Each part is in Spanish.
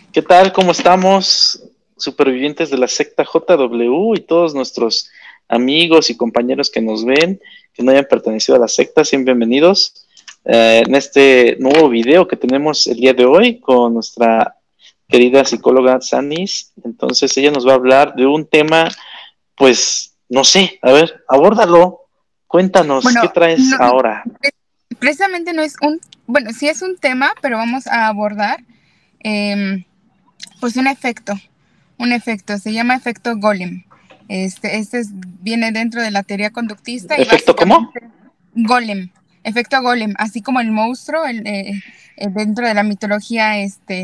¿Qué tal? ¿Cómo estamos? Supervivientes de la secta JW y todos nuestros amigos y compañeros que nos ven, que no hayan pertenecido a la secta, sean bienvenidos en este nuevo video que tenemos el día de hoy con nuestra querida psicóloga Sanis. Entonces ella nos va a hablar de un tema, pues, no sé, a ver, abórdalo, cuéntanos, ¿qué Bueno, traes no, ahora? precisamente no es bueno, sí es un tema, pero vamos a abordar em, pues un efecto, se llama efecto Golem. Viene dentro de la teoría conductista y ¿Efecto cómo? básicamente Golem, efecto Golem, así como el monstruo dentro de la mitología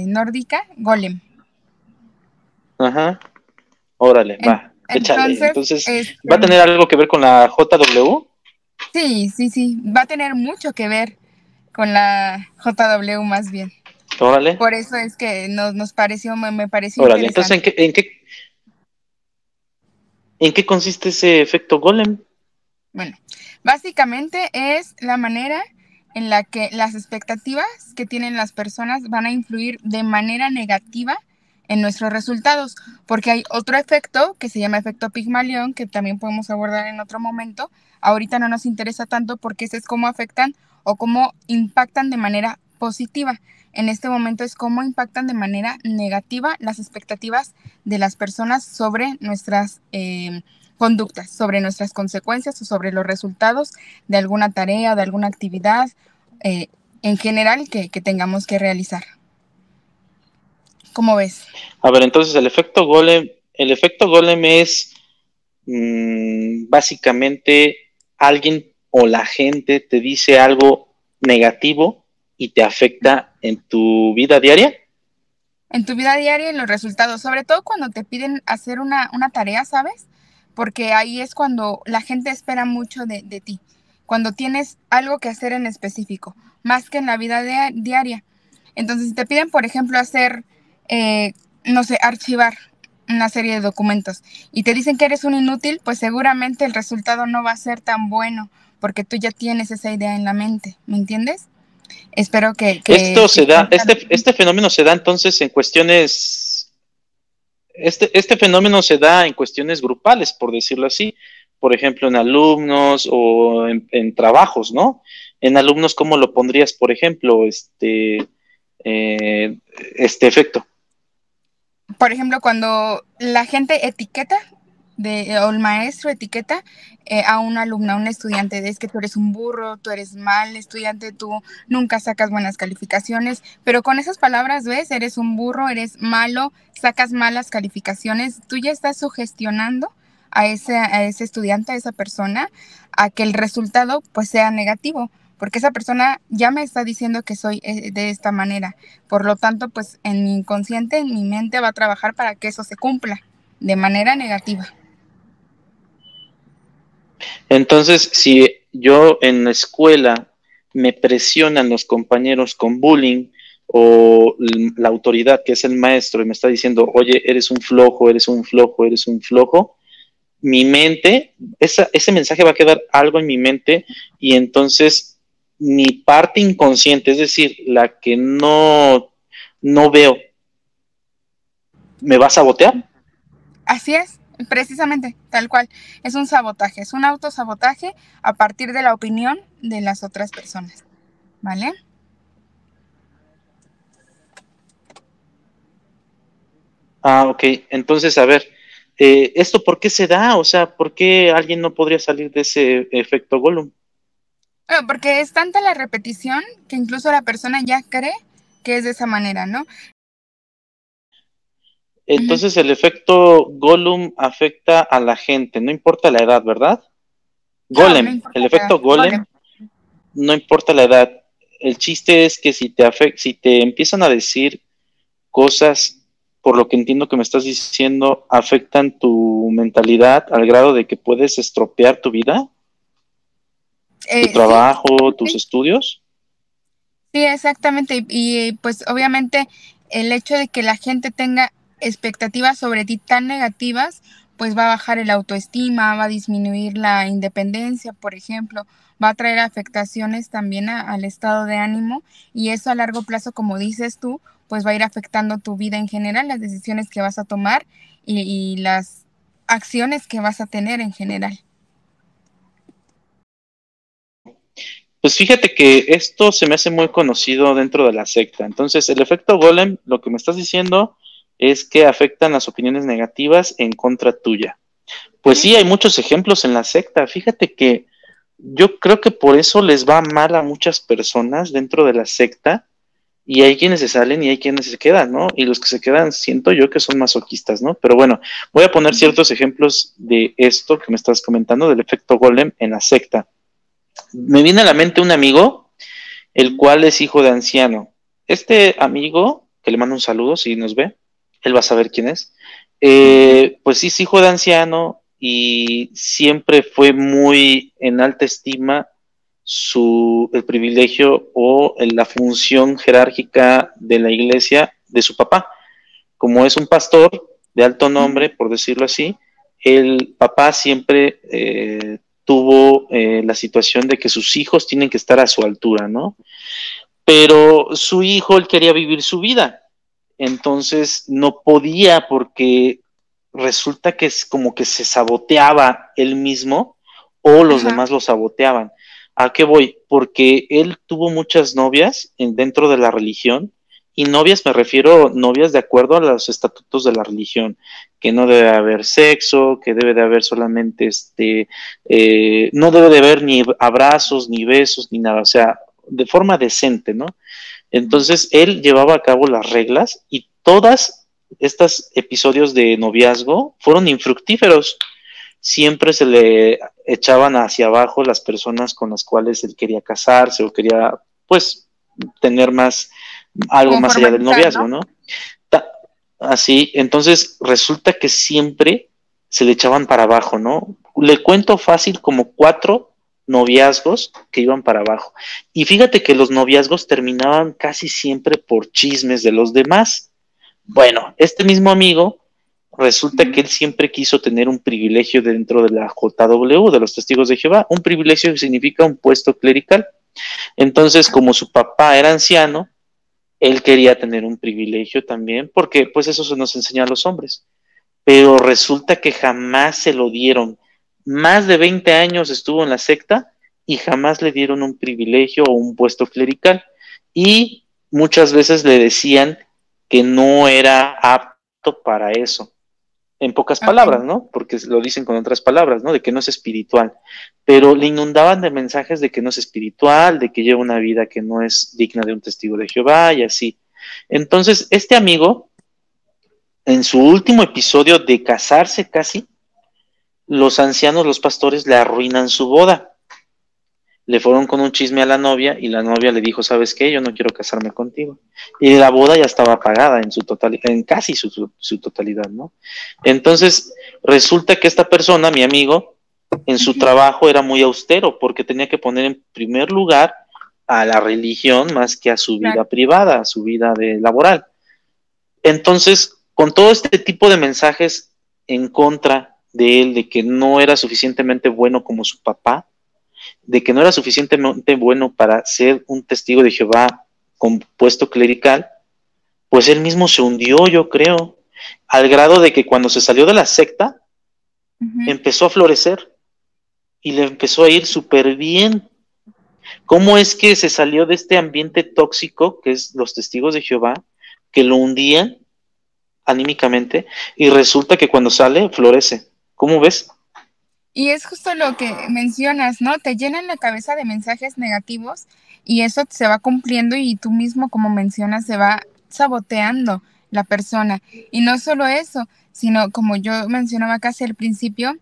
nórdica, Golem. Ajá, órale, En- va, échale. entonces, Entonces, ¿va a tener algo que ver con la JW? sí, sí, sí, va a tener mucho que ver con la JW más bien. Órale, Por eso es que nos pareció, me pareció órale. Entonces, interesante. ¿en qué consiste ese efecto golem? Bueno, básicamente es la manera en la que las expectativas que tienen las personas van a influir de manera negativa en nuestros resultados, porque hay otro efecto que se llama efecto Pigmalión, que también podemos abordar en otro momento. Ahorita no nos interesa tanto porque ese es cómo afectan o cómo impactan de manera positiva. En este momento es cómo impactan de manera negativa las expectativas de las personas sobre nuestras conductas, sobre nuestras consecuencias o sobre los resultados de alguna tarea, de alguna actividad eh, en general que tengamos que realizar. ¿Cómo ves? A ver, entonces el efecto golem es básicamente alguien o la gente te dice algo negativo y te afecta en tu vida diaria. En tu vida diaria y en los resultados, sobre todo cuando te piden hacer una tarea, ¿sabes? Porque ahí es cuando la gente espera mucho de ti, cuando tienes algo que hacer en específico, más que en la vida diaria. Entonces, si te piden, por ejemplo, hacer, eh, no sé, archivar una serie de documentos y te dicen que eres un inútil, pues seguramente el resultado no va a ser tan bueno porque tú ya tienes esa idea en la mente, ¿me entiendes? Espero Esto que se da, quede claro. este fenómeno se da entonces en cuestiones, este fenómeno se da en cuestiones grupales, por decirlo así, por ejemplo, en alumnos o en trabajos, ¿no? En alumnos, ¿cómo lo pondrías, por ejemplo, eh, este efecto? Por ejemplo, cuando la gente etiqueta o el maestro etiqueta a un alumno, a un estudiante, de es que tú eres un burro, tú eres mal estudiante, tú nunca sacas buenas calificaciones, pero con esas palabras, ¿ves? Eres un burro, eres malo, sacas malas calificaciones, tú ya estás sugestionando a ese estudiante, a esa persona, a que el resultado pues sea negativo, porque esa persona ya me está diciendo que soy de esta manera. Por lo tanto, pues en mi inconsciente, en mi mente va a trabajar para que eso se cumpla de manera negativa. Entonces, si yo en la escuela me presionan los compañeros con bullying o la autoridad, que es el maestro, y me está diciendo, oye, eres un flojo, eres un flojo, eres un flojo, mi mente, ese mensaje va a quedar algo en mi mente y entonces mi parte inconsciente, es decir, la que no veo, me va a sabotear. Así es, precisamente, tal cual. Es un sabotaje, es un autosabotaje a partir de la opinión de las otras personas, ¿vale? Ah, ok. Entonces, a ver, ¿esto por qué se da? O sea, ¿por qué alguien no podría salir de ese efecto Gollum? Bueno, porque es tanta la repetición que incluso la persona ya cree que es de esa manera, ¿no? Ujú. Entonces, el efecto Gollum afecta a la gente, no importa la edad, ¿verdad? No, no Golem, importa el la edad. efecto Golem. Golem, no importa la edad. El chiste es que si te empiezan a decir cosas, por lo que entiendo que me estás diciendo, afectan tu mentalidad al grado de que puedes estropear tu vida, tu Sí, trabajo, tus sí, estudios. sí, exactamente. Pues obviamente el hecho de que la gente tenga expectativas sobre ti tan negativas, pues va a bajar el autoestima, va a disminuir la independencia, por ejemplo, va a traer afectaciones también al estado de ánimo y eso a largo plazo, como dices tú, pues va a ir afectando tu vida en general, las decisiones que vas a tomar y las acciones que vas a tener en general. Pues fíjate que esto se me hace muy conocido dentro de la secta. Entonces, el efecto golem, lo que me estás diciendo es que afectan las opiniones negativas en contra tuya. Pues Ujú. sí, hay muchos ejemplos en la secta. Fíjate que yo creo que por eso les va mal a muchas personas dentro de la secta y hay quienes se salen y hay quienes se quedan, ¿no? Y los que se quedan siento yo que son masoquistas, ¿no? Pero bueno, voy a poner ciertos ejemplos de esto que me estás comentando, del efecto golem en la secta. Me viene a la mente un amigo, el cual es hijo de anciano. Este amigo, que le mando un saludo si nos ve, él va a saber quién es, pues sí es hijo de anciano y siempre fue muy en alta estima el privilegio o la función jerárquica de la iglesia de su papá. Como es un pastor de alto nombre, por decirlo así, el papá siempre tuvo la situación de que sus hijos tienen que estar a su altura, ¿no? Pero su hijo, él quería vivir su vida, entonces no podía porque resulta que es como que se saboteaba él mismo o los Ajá. demás lo saboteaban. ¿A qué voy? Porque él tuvo muchas novias dentro de la religión y novias me refiero novias de acuerdo a los estatutos de la religión, que no debe haber sexo, que debe de haber solamente no debe de haber ni abrazos, ni besos, ni nada, o sea, de forma decente, ¿no? Entonces él llevaba a cabo las reglas y todas estos episodios de noviazgo fueron infructíferos. Siempre se le echaban hacia abajo las personas con las cuales él quería casarse o quería, pues, tener más, algo Como más allá del formalizar, ¿no? noviazgo, ¿no? Así, entonces resulta que siempre se le echaban para abajo, ¿no? Le cuento fácil como 4 noviazgos que iban para abajo. Y fíjate que los noviazgos terminaban casi siempre por chismes de los demás. Bueno, este mismo amigo resulta que él siempre quiso tener un privilegio dentro de la JW, de los Testigos de Jehová. Un privilegio que significa un puesto clerical. Entonces, como su papá era anciano, él quería tener un privilegio también, porque pues eso se nos enseña a los hombres. Pero resulta que jamás se lo dieron. Más de 20 años estuvo en la secta y jamás le dieron un privilegio o un puesto clerical. Y muchas veces le decían que no era apto para eso. En pocas palabras, Ok. ¿no? Porque lo dicen con otras palabras, ¿no? De que no es espiritual. Pero le inundaban de mensajes de que no es espiritual, de que lleva una vida que no es digna de un testigo de Jehová y así. Entonces, este amigo, en su último episodio de casarse casi, los ancianos, los pastores, le arruinan su boda. Le fueron con un chisme a la novia y la novia le dijo, ¿sabes qué? Yo no quiero casarme contigo. Y la boda ya estaba pagada en su totalidad, en casi su totalidad, ¿no? Entonces, resulta que esta persona, mi amigo, en su trabajo era muy austero porque tenía que poner en primer lugar a la religión más que a su Claro. vida privada, a su vida laboral. Entonces, con todo este tipo de mensajes en contra de él, de que no era suficientemente bueno como su papá, de que no era suficientemente bueno para ser un testigo de Jehová con puesto clerical, pues él mismo se hundió, yo creo, al grado de que cuando se salió de la secta, Ujú. empezó a florecer y le empezó a ir súper bien. ¿Cómo es que se salió de este ambiente tóxico que es los testigos de Jehová, que lo hundían anímicamente y resulta que cuando sale florece? ¿Cómo ves? Y es justo lo que mencionas, ¿no? Te llenan la cabeza de mensajes negativos y eso se va cumpliendo y tú mismo, como mencionas, se va saboteando la persona. Y no solo eso, sino como yo mencionaba casi al principio,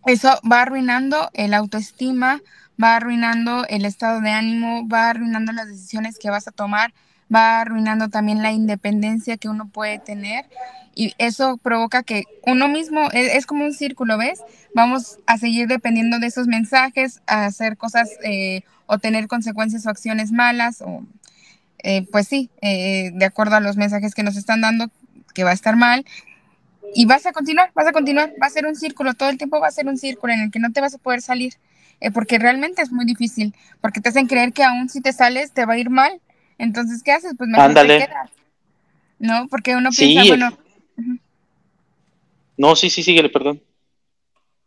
eso va arruinando el autoestima, va arruinando el estado de ánimo, va arruinando las decisiones que vas a tomar, va arruinando también la independencia que uno puede tener y eso provoca que uno mismo es como un círculo, ¿ves? Vamos a seguir dependiendo de esos mensajes, a hacer cosas o tener consecuencias o acciones malas o pues sí, de acuerdo a los mensajes que nos están dando, que va a estar mal y vas a continuar, va a ser un círculo, todo el tiempo va a ser un círculo en el que no te vas a poder salir, porque realmente es muy difícil, porque te hacen creer que aún si te sales te va a ir mal, Entonces, ¿qué haces? Pues mejor te Ándale. quedas, ¿no? Porque uno piensa, Sí, bueno, ujú, no, sí, sí, síguele, perdón.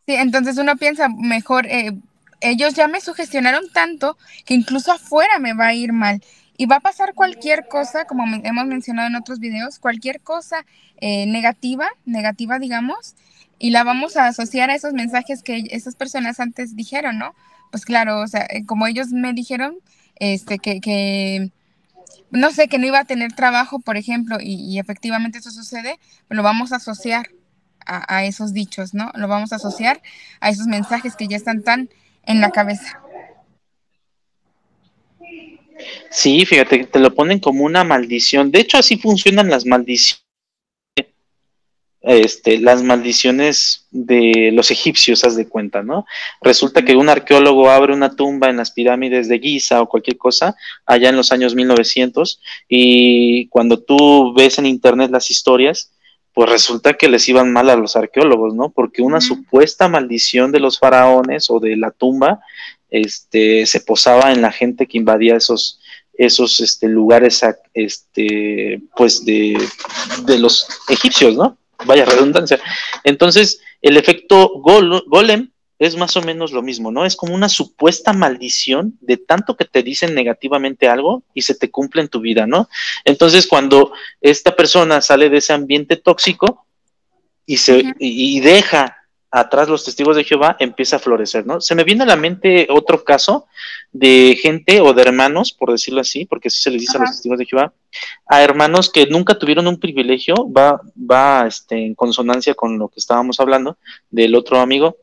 sí, entonces uno piensa, mejor, ellos ya me sugestionaron tanto que incluso afuera me va a ir mal. Y va a pasar cualquier cosa, como hemos mencionado en otros videos, cualquier cosa negativa, digamos, y la vamos a asociar a esos mensajes que esas personas antes dijeron, ¿no? Pues claro, o sea, como ellos me dijeron, no sé, que no iba a tener trabajo, por ejemplo, y efectivamente eso sucede, lo vamos a asociar a esos dichos, ¿no? Lo vamos a asociar a esos mensajes que ya están tan en la cabeza. Sí, fíjate, te lo ponen como una maldición. De hecho, así funcionan las maldiciones. Las maldiciones de los egipcios, haz de cuenta, ¿no? Resulta que un arqueólogo abre una tumba en las pirámides de Giza o cualquier cosa, allá en los años 1900, y cuando tú ves en internet las historias, pues resulta que les iban mal a los arqueólogos, ¿no? Porque una Ujú. supuesta maldición de los faraones o de la tumba, se posaba en la gente que invadía esos lugares, pues de los egipcios, ¿no? Vaya redundancia. Entonces, el efecto golem es más o menos lo mismo, ¿no? Es como una supuesta maldición de tanto que te dicen negativamente algo y se te cumple en tu vida, ¿no? Entonces, cuando esta persona sale de ese ambiente tóxico Ujú. y deja atrás los testigos de Jehová, empieza a florecer, ¿no? Se me viene a la mente otro caso de gente o de hermanos, por decirlo así, porque así se les dice a los Ajá. testigos de Jehová, a hermanos que nunca tuvieron un privilegio, va en consonancia con lo que estábamos hablando del otro amigo,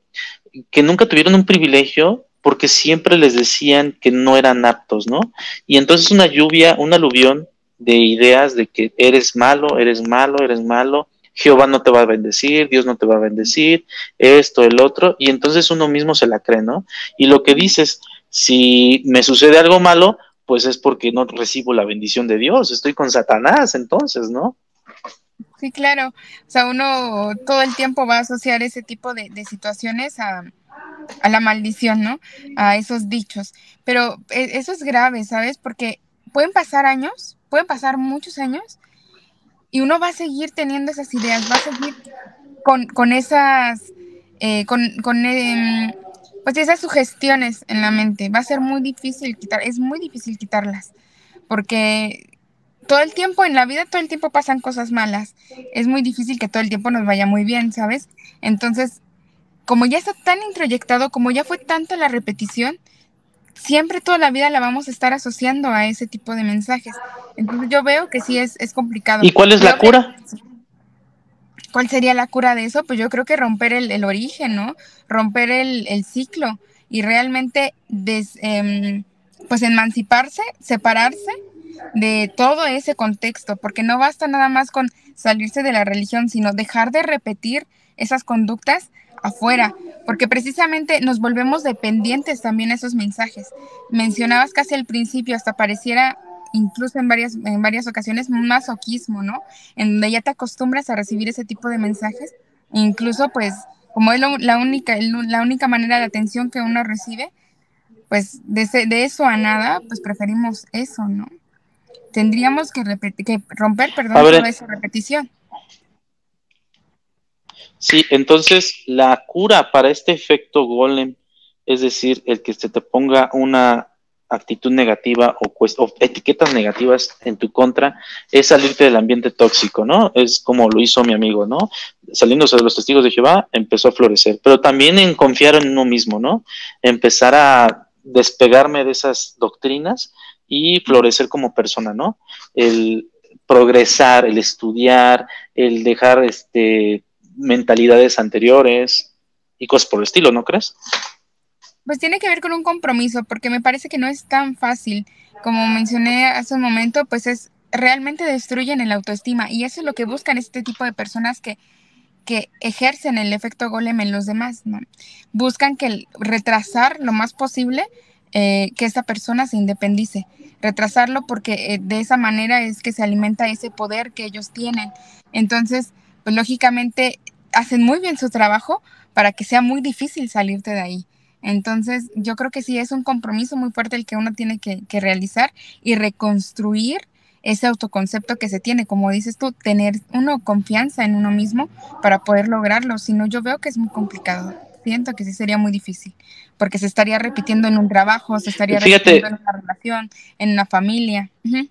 que nunca tuvieron un privilegio porque siempre les decían que no eran aptos, ¿no? Y entonces una lluvia, un aluvión de ideas de que eres malo, eres malo, eres malo, Jehová no te va a bendecir, Dios no te va a bendecir, esto, el otro, y entonces uno mismo se la cree, ¿no? Y lo que dices, si me sucede algo malo, pues es porque no recibo la bendición de Dios, estoy con Satanás, entonces, ¿no? Sí, claro. O sea, uno todo el tiempo va a asociar ese tipo de situaciones a la maldición, ¿no? A esos dichos. Pero eso es grave, ¿sabes? Porque pueden pasar años, pueden pasar muchos años, y uno va a seguir teniendo esas ideas, va a seguir con esas, pues esas sugestiones en la mente. Va a ser muy difícil es muy difícil quitarlas, porque todo el tiempo en la vida, todo el tiempo pasan cosas malas. Es muy difícil que todo el tiempo nos vaya muy bien, ¿sabes? Entonces, como ya está tan introyectado, como ya fue tanta la repetición, siempre toda la vida la vamos a estar asociando a ese tipo de mensajes. Entonces yo veo que sí es complicado. ¿Y cuál es Y la cura? ¿cuál sería la cura de eso? Pues yo creo que romper el origen, ¿no? Romper el ciclo y realmente pues emanciparse, separarse de todo ese contexto, porque no basta nada más con salirse de la religión, sino dejar de repetir esas conductas afuera, porque precisamente nos volvemos dependientes también a esos mensajes. Mencionabas casi al principio, hasta pareciera incluso en varias ocasiones un masoquismo, ¿no? En donde ya te acostumbras a recibir ese tipo de mensajes, e incluso pues como es la única manera de atención que uno recibe, pues de eso a nada, pues preferimos eso, ¿no? Tendríamos que romper, A perdón, toda ver, esa repetición. sí, entonces la cura para este efecto golem, es decir, el que se te ponga una actitud negativa o etiquetas negativas en tu contra, es salirte del ambiente tóxico, ¿no? Es como lo hizo mi amigo, ¿no? Saliéndose de los testigos de Jehová, empezó a florecer, pero también en confiar en uno mismo, ¿no? Empezar a despegarme de esas doctrinas y florecer como persona, ¿no? El progresar, el estudiar, el dejar mentalidades anteriores y cosas por el estilo, ¿no crees? Pues tiene que ver con un compromiso, porque me parece que no es tan fácil. Como mencioné hace un momento, pues realmente destruyen el autoestima y eso es lo que buscan este tipo de personas que ejercen el efecto golem en los demás, ¿no? Buscan retrasar lo más posible que esta persona se independice, retrasarlo porque de esa manera es que se alimenta ese poder que ellos tienen. Entonces, pues lógicamente hacen muy bien su trabajo para que sea muy difícil salirte de ahí. Entonces, yo creo que sí es un compromiso muy fuerte el que uno tiene que realizar y reconstruir ese autoconcepto que se tiene, como dices tú, tener uno confianza en uno mismo para poder lograrlo. Si no, yo veo que es muy complicado. Siento que sí sería muy difícil, porque se estaría repitiendo en un trabajo, se estaría repitiendo en Fíjate, una relación, en una familia. Ujú.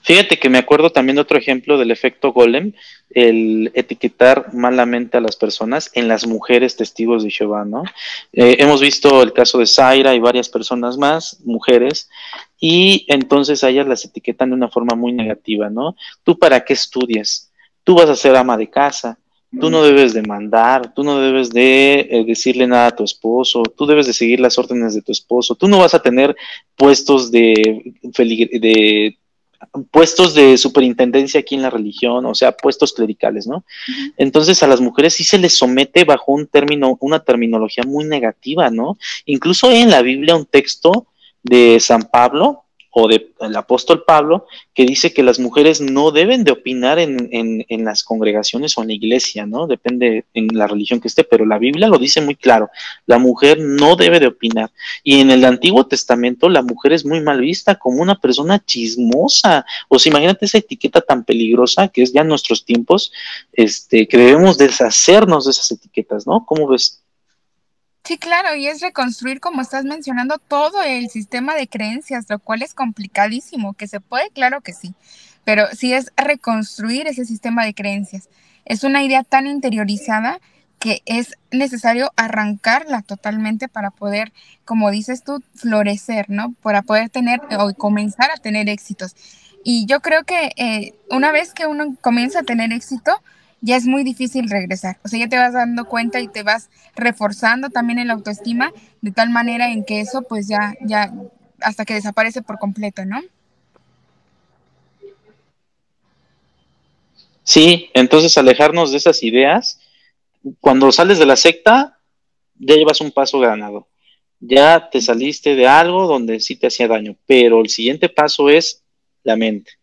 Fíjate que me acuerdo también de otro ejemplo del efecto Golem, el etiquetar malamente a las personas, en las mujeres testigos de Jehová, ¿no? Hemos visto el caso de Zaira y varias personas más, mujeres, y entonces a ellas las etiquetan de una forma muy negativa, ¿no? ¿Tú para qué estudias? Tú vas a ser ama de casa. Tú no debes de mandar, tú no debes de decirle nada a tu esposo, tú debes de seguir las órdenes de tu esposo, tú no vas a tener puestos de puestos de superintendencia aquí en la religión, o sea, puestos clericales, ¿no? Ujú. Entonces a las mujeres sí se les somete bajo un término, una terminología muy negativa, ¿no? Incluso hay en la Biblia un texto de San Pablo o del apóstol Pablo que dice que las mujeres no deben de opinar en las congregaciones o en la iglesia, ¿no? Depende en la religión que esté, pero la Biblia lo dice muy claro, la mujer no debe de opinar. Y en el Antiguo Testamento la mujer es muy mal vista como una persona chismosa. O sea, imagínate esa etiqueta tan peligrosa que es ya en nuestros tiempos, que debemos deshacernos de esas etiquetas, ¿no? ¿Cómo ves? Sí, claro, y es reconstruir, como estás mencionando, todo el sistema de creencias, lo cual es complicadísimo, que se puede, claro que sí, pero sí es reconstruir ese sistema de creencias. Es una idea tan interiorizada que es necesario arrancarla totalmente para poder, como dices tú, florecer, ¿no? Para poder tener o comenzar a tener éxitos. Y yo creo que una vez que uno comienza a tener éxito, ya es muy difícil regresar. O sea, ya te vas dando cuenta y te vas reforzando también el autoestima de tal manera en que eso pues ya hasta que desaparece por completo, ¿no? Sí, entonces alejarnos de esas ideas. Cuando sales de la secta, ya llevas un paso ganado. Ya te saliste de algo donde sí te hacía daño, pero el siguiente paso es la mente.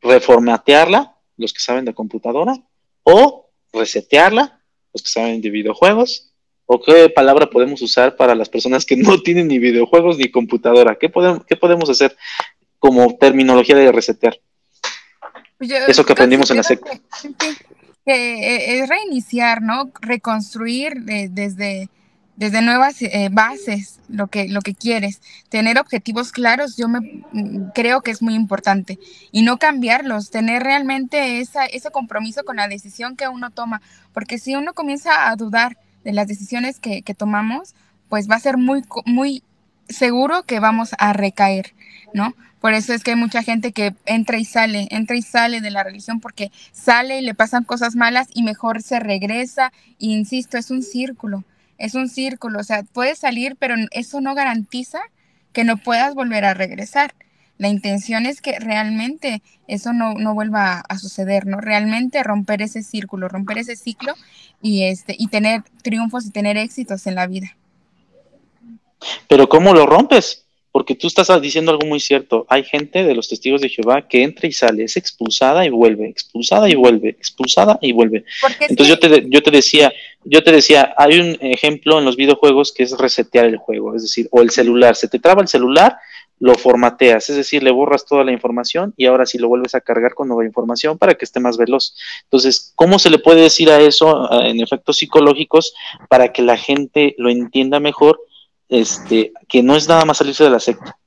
Reformatearla, los que saben de computadora, o resetearla, los que saben de videojuegos, o qué palabra podemos usar para las personas que no tienen ni videojuegos ni computadora. ¿Qué podemos hacer como terminología de resetear? Pues yo Eso que aprendimos en la considero secta. que sí, que es reiniciar, ¿no? Reconstruir desde nuevas bases lo que quieres. Tener objetivos claros, creo que es muy importante. Y no cambiarlos, tener realmente ese compromiso con la decisión que uno toma. Porque si uno comienza a dudar de las decisiones que tomamos, pues va a ser muy seguro que vamos a recaer, ¿no? Por eso es que hay mucha gente que entra y sale de la religión porque sale y le pasan cosas malas y mejor se regresa. E insisto, es un círculo, o sea, puedes salir, pero eso no garantiza que no puedas volver a regresar. La intención es que realmente eso no vuelva a suceder, ¿no? Realmente romper ese círculo, romper ese ciclo y tener triunfos y tener éxitos en la vida. Pero ¿cómo lo rompes? Porque tú estás diciendo algo muy cierto. Hay gente de los testigos de Jehová que entra y sale, es expulsada y vuelve, expulsada y Ujú. vuelve, expulsada y vuelve. Porque es Entonces que yo te decía, hay un ejemplo en los videojuegos que es resetear el juego, es decir, o el celular, se te traba el celular, lo formateas, es decir, le borras toda la información y ahora sí lo vuelves a cargar con nueva información para que esté más veloz. Entonces, ¿cómo se le puede decir a eso en efectos psicológicos para que la gente lo entienda mejor? Que no es nada más salirse de la secta.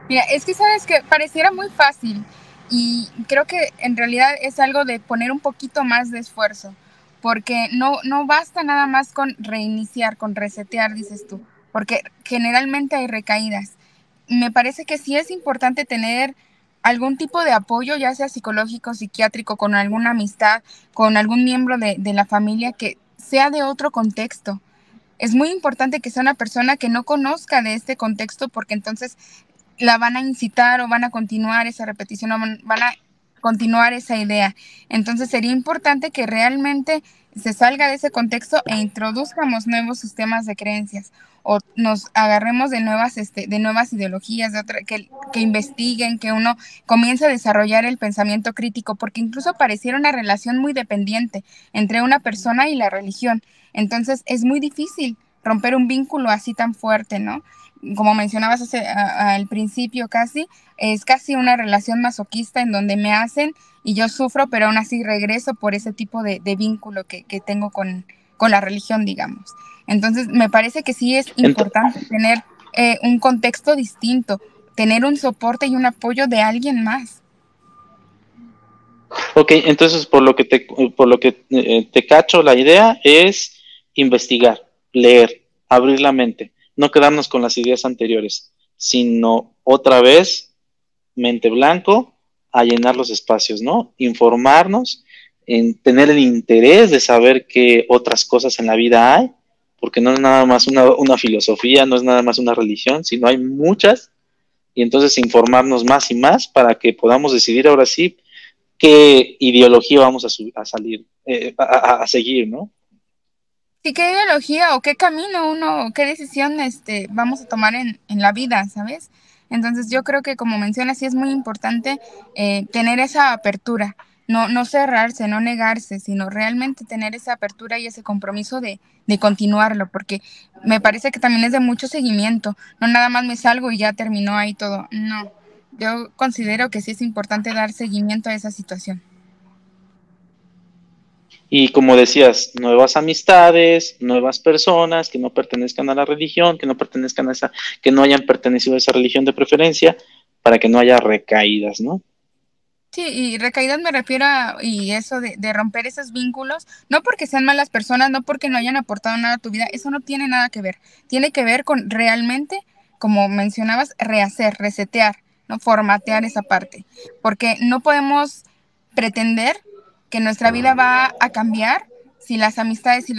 Mira, es que sabes que pareciera muy fácil y creo que en realidad es algo de poner un poquito más de esfuerzo, porque no basta nada más con reiniciar, con resetear, dices tú, porque generalmente hay recaídas. Me parece que sí es importante tener algún tipo de apoyo, ya sea psicológico, psiquiátrico, con alguna amistad, con algún miembro de la familia que sea de otro contexto. Es muy importante que sea una persona que no conozca de este contexto porque entonces la van a incitar o van a continuar esa repetición o van a continuar esa idea. Entonces sería importante que realmente se salga de ese contexto e introduzcamos nuevos sistemas de creencias. o nos agarremos de nuevas ideologías, que investiguen, que uno comience a desarrollar el pensamiento crítico, porque incluso pareciera una relación muy dependiente entre una persona y la religión. Entonces es muy difícil romper un vínculo así tan fuerte, ¿no? Como mencionabas al principio casi, es casi una relación masoquista en donde me hacen y yo sufro, pero aún así regreso por ese tipo de vínculo que tengo con la religión, digamos. Entonces, me parece que sí es Ent- importante tener un contexto distinto, tener un soporte y un apoyo de alguien más. ok, entonces por lo que te cacho, la idea es investigar, leer, abrir la mente, no quedarnos con las ideas anteriores, sino otra vez mente blanco a llenar los espacios, ¿no? Informarnos, en tener el interés de saber qué otras cosas en la vida hay, porque no es nada más una filosofía, no es nada más una religión, sino hay muchas, y entonces informarnos más y más para que podamos decidir ahora sí qué ideología vamos a salir, a seguir, ¿no? Sí, qué ideología o qué camino uno, qué decisión vamos a tomar en la vida, ¿sabes? Entonces yo creo que como mencionas, sí es muy importante tener esa apertura, no cerrarse, no negarse, sino realmente tener esa apertura y ese compromiso de continuarlo, porque me parece que también es de mucho seguimiento, no nada más me salgo y ya terminó ahí todo, no, yo considero que sí es importante dar seguimiento a esa situación. Y como decías, nuevas amistades, nuevas personas que no pertenezcan a la religión, que no pertenezcan a esa, que no hayan pertenecido a esa religión de preferencia, para que no haya recaídas, ¿no? Sí, y recaídas me refiero y eso de romper esos vínculos, no porque sean malas personas, no porque no hayan aportado nada a tu vida, eso no tiene nada que ver. Tiene que ver con realmente, como mencionabas, rehacer, resetear, ¿no? Formatear esa parte. Porque no podemos pretender que nuestra vida va a cambiar si las amistades y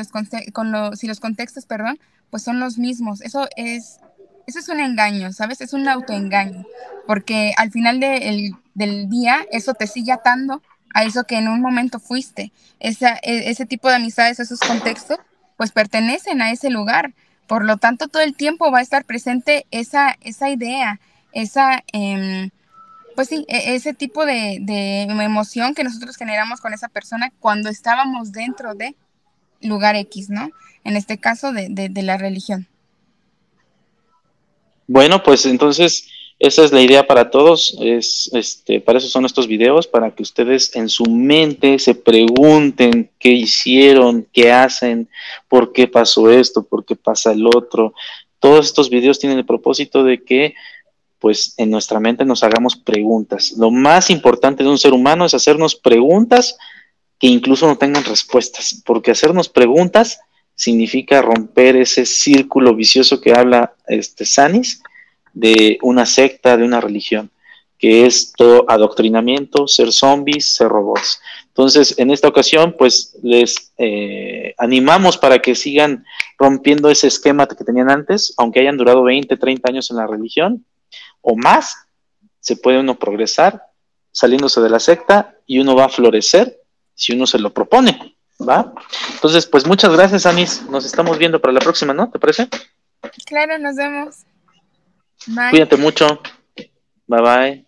si los contextos, perdón, pues son los mismos. Eso es un engaño, ¿sabes? Es un autoengaño porque al final del día eso te sigue atando a eso que en un momento fuiste. Ese tipo de amistades, esos contextos, pues pertenecen a ese lugar. Por lo tanto, todo el tiempo va a estar presente esa idea, pues sí, ese tipo de emoción que nosotros generamos con esa persona cuando estábamos dentro de lugar X, ¿no? En este caso de la religión. Bueno, pues entonces esa es la idea para todos, para eso son estos videos, para que ustedes en su mente se pregunten qué hicieron, qué hacen, por qué pasó esto, por qué pasa el otro. Todos estos videos tienen el propósito de que pues en nuestra mente nos hagamos preguntas. Lo más importante de un ser humano es hacernos preguntas que incluso no tengan respuestas, porque hacernos preguntas significa romper ese círculo vicioso que habla Sanis de una secta, de una religión, que es todo adoctrinamiento, ser zombies, ser robots. Entonces, en esta ocasión, pues les animamos para que sigan rompiendo ese esquema que tenían antes, aunque hayan durado 20, 30 años en la religión o más, se puede uno progresar saliéndose de la secta y uno va a florecer si uno se lo propone, ¿va? Entonces, pues muchas gracias, Anis. Nos estamos viendo para la próxima, ¿no? ¿Te parece? Claro, nos vemos. Bye. Cuídate mucho. Bye bye.